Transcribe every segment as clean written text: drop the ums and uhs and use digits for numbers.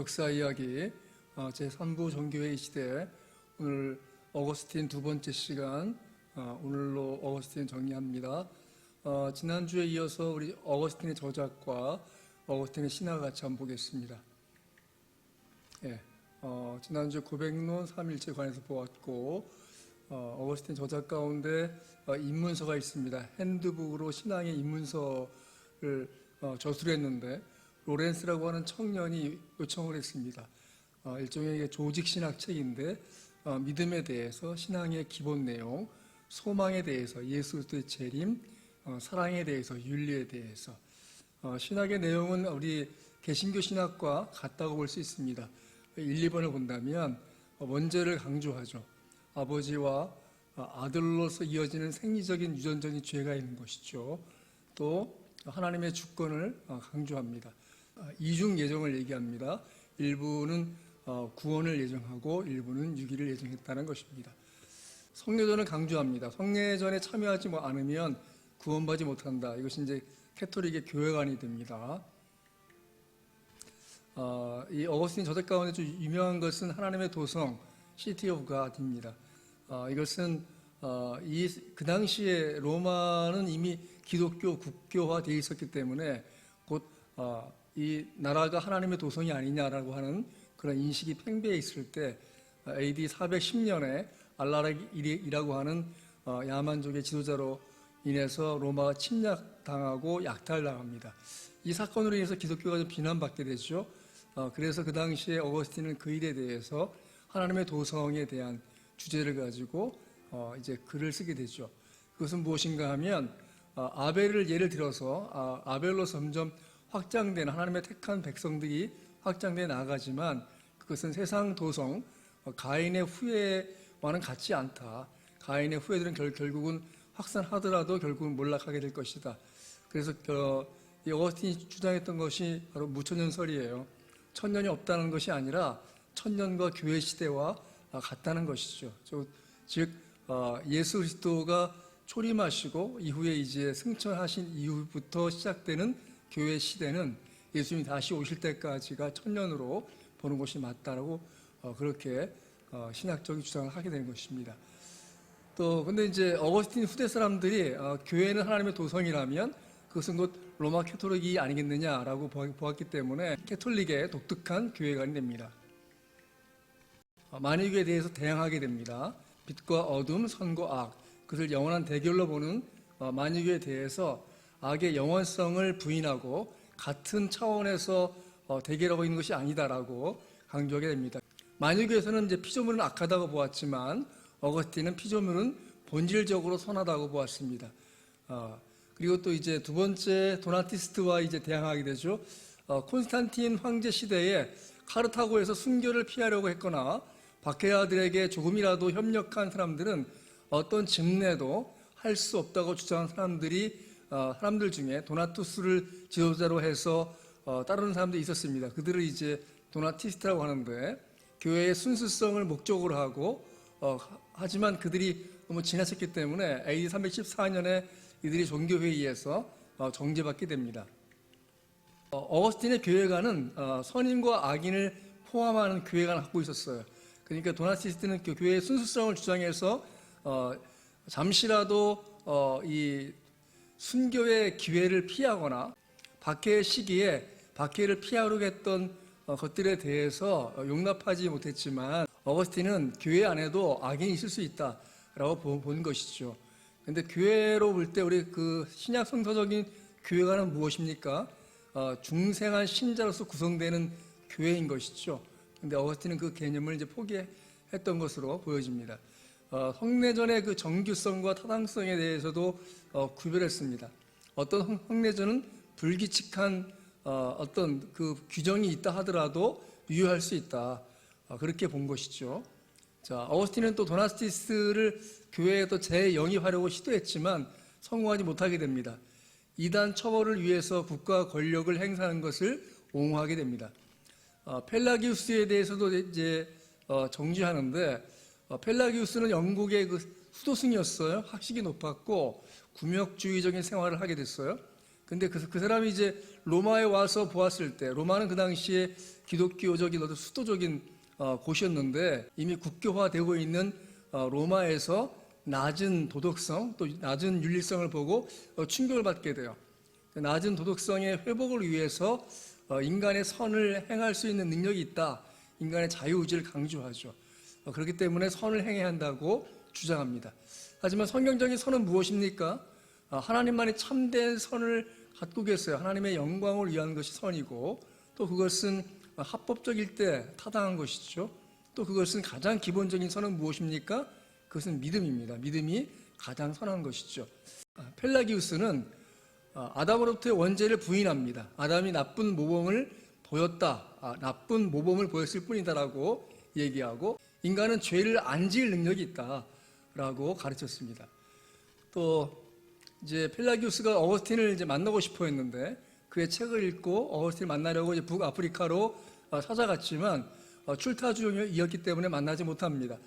역사 이야기 제3부 정교회 시대 오늘 어거스틴 두 번째 시간 오늘로 어거스틴 정리합니다. 지난주에 이어서 우리 어거스틴의 저작과 어거스틴의 신학을 같이 한번 보겠습니다. 지난주 고백론 3일째 관해서 보았고 어거스틴 저작 가운데 입문서가 있습니다. 핸드북으로 신앙의 입문서를 저술했는데 로렌스라고 하는 청년이 요청을 했습니다. 일종의 조직신학 책인데 믿음에 대해서, 신앙의 기본 내용, 소망에 대해서, 예수 그리스도의 재림, 사랑에 대해서, 윤리에 대해서 신학의 내용은 우리 개신교 신학과 같다고 볼 수 있습니다. 1, 2번을 본다면 원죄를 강조하죠. 아버지와 아들로서 이어지는 생리적인 유전적인 죄가 있는 것이죠. 또 하나님의 주권을 강조합니다. 이중 예정을 얘기합니다. 일부는 구원을 예정하고 일부는 유기를 예정했다는 것입니다. 성례전을 강조합니다. 성례전에 참여하지 않으면 구원받지 못한다. 이것이 이제 캐톨릭의 교회관이 됩니다. 이 어거스틴 저작 가운데 좀 유명한 것은 하나님의 도성, 시티 오브 갓입니다. 이것은 그 당시에 로마는 이미 기독교 국교화되어 있었기 때문에 곧 이 나라가 하나님의 도성이 아니냐라고 하는 그런 인식이 팽배해 있을 때 AD 410년에 알라락이라고 하는 야만족의 지도자로 인해서 로마가 침략당하고 약탈당합니다. 이 사건으로 인해서 기독교가 좀 비난받게 되죠. 그래서 그 당시에 어거스틴은 그 일에 대해서 하나님의 도성에 대한 주제를 가지고 이제 글을 쓰게 되죠. 그것은 무엇인가 하면 아벨을 예를 들어서 아벨로 점점 확장된 하나님의 택한 백성들이 확장돼 나가지만 그것은 세상 도성 가인의 후예와는 같지 않다. 가인의 후예들은 결국은 확산하더라도 결국은 몰락하게 될 것이다. 그래서 이 어거스틴이 주장했던 것이 바로 무천년설이에요. 천년이 없다는 것이 아니라 천년과 교회 시대와 같다는 것이죠. 즉 예수 그리스도가 초림하시고 이후에 이제 승천하신 이후부터 시작되는 교회 시대는 예수님이 다시 오실 때까지가 천년으로 보는 것이 맞다라고 그렇게 신학적인 주장을 하게 되는 것입니다. 또 근데 이제 어거스틴 후대 사람들이 교회는 하나님의 도성이라면 그것은 곧 로마 캐톨릭이 아니겠느냐라고 보았기 때문에 캐톨릭의 독특한 교회관이 됩니다. 만유교에 대해서 대항하게 됩니다. 빛과 어둠, 선과 악, 그것을 영원한 대결로 보는 만유교에 대해서 악의 영원성을 부인하고 같은 차원에서 대결하고 있는 것이 아니다라고 강조하게 됩니다. 만유교에서는 이제 피조물은 악하다고 보았지만 어거스틴은 피조물은 본질적으로 선하다고 보았습니다. 그리고 또 이제 두 번째 도나티스트와 이제 대항하게 되죠. 콘스탄틴 황제 시대에 카르타고에서 순교를 피하려고 했거나 박해아들에게 조금이라도 협력한 사람들은 어떤 증례도 할 수 없다고 주장한 사람들 중에 도나투스를 지도자로 해서 따르는 사람들이 있었습니다. 그들을 이제 도나티스트라고 하는데 교회의 순수성을 목적으로 하고 하지만 그들이 너무 지나쳤기 때문에 AD 314년에 이들이 종교회의에서 정죄받게 됩니다. 어거스틴의 교회관은 선인과 악인을 포함하는 교회관을 갖고 있었어요. 그러니까 도나티스트는 그 교회의 순수성을 주장해서 잠시라도 이 순교의 기회를 피하거나 박해의 시기에 박해를 피하려고 했던 것들에 대해서 용납하지 못했지만 어거스틴은 교회 안에도 악인이 있을 수 있다라고 본 것이죠. 그런데 교회로 볼 때 우리 그 신약 성서적인 교회관은 무엇입니까? 중생한 신자로서 구성되는 교회인 것이죠. 그런데 어거스틴은 그 개념을 이제 포기했던 것으로 보여집니다. 성례전의 그 정규성과 타당성에 대해서도 구별했습니다. 어떤 성례전은 불규칙한 어떤 그 규정이 있다 하더라도 유효할 수 있다. 그렇게 본 것이죠. 자, 어거스틴은 또 도나티스트를 교회에 또 재영입하려고 시도했지만 성공하지 못하게 됩니다. 이단 처벌을 위해서 국가 권력을 행사하는 것을 옹호하게 됩니다. 펠라기우스에 대해서도 이제 정죄하는데 펠라기우스는 영국의 그 수도승이었어요. 학식이 높았고 구역주의적인 생활을 하게 됐어요. 근데 그 사람이 이제 로마에 와서 보았을 때, 로마는 그 당시에 기독교적인 어떤 수도적인 곳이었는데 이미 국교화되고 있는 로마에서 낮은 도덕성 또 낮은 윤리성을 보고 충격을 받게 돼요. 낮은 도덕성의 회복을 위해서 인간의 선을 행할 수 있는 능력이 있다. 인간의 자유의지를 강조하죠. 그렇기 때문에 선을 행해야 한다고 주장합니다. 하지만 성경적인 선은 무엇입니까? 하나님만이 참된 선을 갖고 계세요. 하나님의 영광을 위한 것이 선이고 또 그것은 합법적일 때 타당한 것이죠. 또 그것은 가장 기본적인 선은 무엇입니까? 그것은 믿음입니다. 믿음이 가장 선한 것이죠. 펠라기우스는 아담으로부터의 원죄를 부인합니다. 아담이 나쁜 모범을 보였다. 나쁜 모범을 보였을 뿐이다라고 얘기하고 인간은 죄를 안 지을 능력이 있다라고 가르쳤습니다. 또 이제 펠라기우스가 어거스틴을 이제 만나고 싶어 했는데 그의 책을 읽고 어거스틴을 만나려고 이제 북아프리카로 찾아갔지만 출타중이었기 때문에 만나지 못합니다.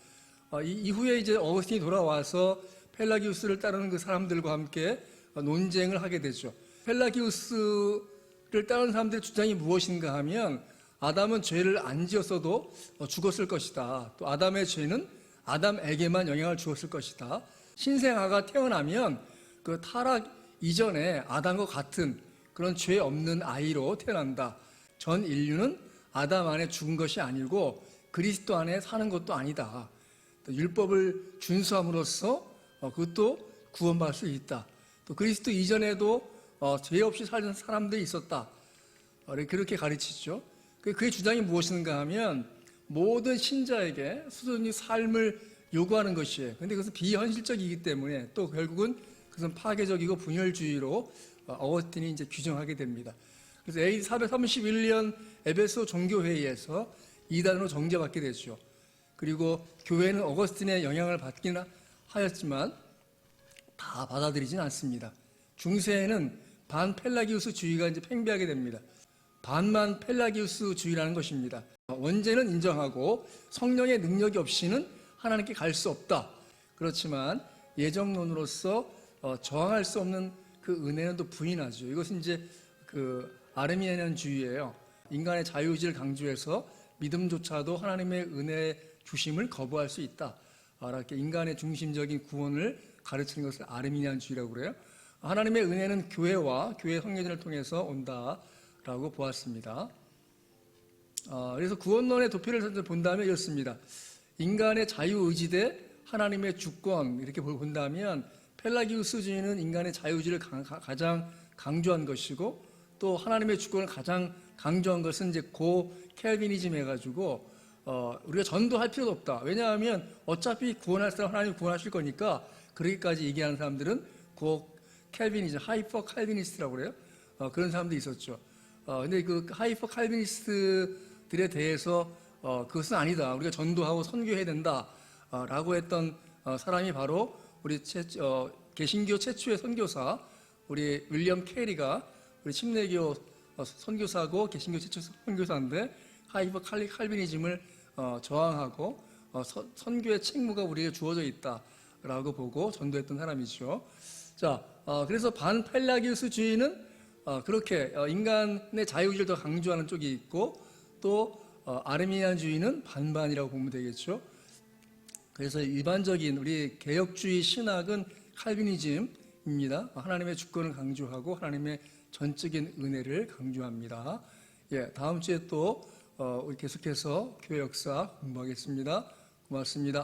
이후에 이제 어거스틴이 돌아와서 펠라기우스를 따르는 그 사람들과 함께 논쟁을 하게 되죠. 펠라기우스를 따르는 사람들의 주장이 무엇인가 하면 아담은 죄를 안 지었어도 죽었을 것이다. 또 아담의 죄는 아담에게만 영향을 주었을 것이다. 신생아가 태어나면 그 타락 이전에 아담과 같은 그런 죄 없는 아이로 태어난다. 전 인류는 아담 안에 죽은 것이 아니고 그리스도 안에 사는 것도 아니다. 율법을 준수함으로써 그것도 구원받을 수 있다. 또 그리스도 이전에도 죄 없이 살던 사람들이 있었다. 그렇게 가르치죠. 그의 주장이 무엇인가 하면 모든 신자에게 수준이 삶을 요구하는 것이에요. 그런데 그것은 비현실적이기 때문에 또 결국은 그것은 파괴적이고 분열주의로 어거스틴이 이제 규정하게 됩니다. 그래서 AD 431년 에베소 종교회의에서 이단으로 정죄받게 되죠. 그리고 교회는 어거스틴의 영향을 받긴 하였지만 다 받아들이진 않습니다. 중세에는 반펠라기우스주의가 이제 팽배하게 됩니다. 반만 펠라기우스주의라는 것입니다. 원죄는 인정하고 성령의 능력이 없이는 하나님께 갈 수 없다. 그렇지만 예정론으로서 저항할 수 없는 그 은혜는 또 부인하죠. 이것은 이제 그 아르미니안주의예요. 인간의 자유의지를 강조해서 믿음조차도 하나님의 은혜 주심을 거부할 수 있다. 이렇게 인간의 중심적인 구원을 가르치는 것을 아르미니안주의라고 그래요. 하나님의 은혜는 교회와 교회 성례전을 통해서 온다라고 보았습니다. 그래서 구원론의 도표를 본다면 이렇습니다. 인간의 자유의지 대 하나님의 주권 이렇게 본다면 펠라기우스주의는 인간의 자유의지를 가장 강조한 것이고 또 하나님의 주권을 가장 강조한 것은 이제 고 켈비니즘 해가지고 우리가 전도할 필요도 없다. 왜냐하면 어차피 구원할 사람 하나님이 구원하실 거니까 그렇게까지 얘기하는 사람들은 고 켈비니즘, 하이퍼 칼비니스트라고 그래요. 그런 사람도 있었죠. 근데 그 하이퍼 칼비니스트들에 대해서 그것은 아니다. 우리가 전도하고 선교해야 된다라고 했던 사람이 바로 우리 개신교 최초의 선교사 우리 윌리엄 캐리가 우리 침례교 선교사고 개신교 최초 선교사인데 하이퍼 칼비니즘을 저항하고 선교의 책무가 우리에게 주어져 있다라고 보고 전도했던 사람이죠. 자, 그래서 반펠라기우스주의는 그렇게 인간의 자유의지를 더 강조하는 쪽이 있고 또 아르미니안주의는 반반이라고 보면 되겠죠. 그래서 일반적인 우리 개혁주의 신학은 칼비니즘입니다. 하나님의 주권을 강조하고 하나님의 전적인 은혜를 강조합니다. 다음 주에 또 우리 계속해서 교회 역사 공부하겠습니다. 고맙습니다.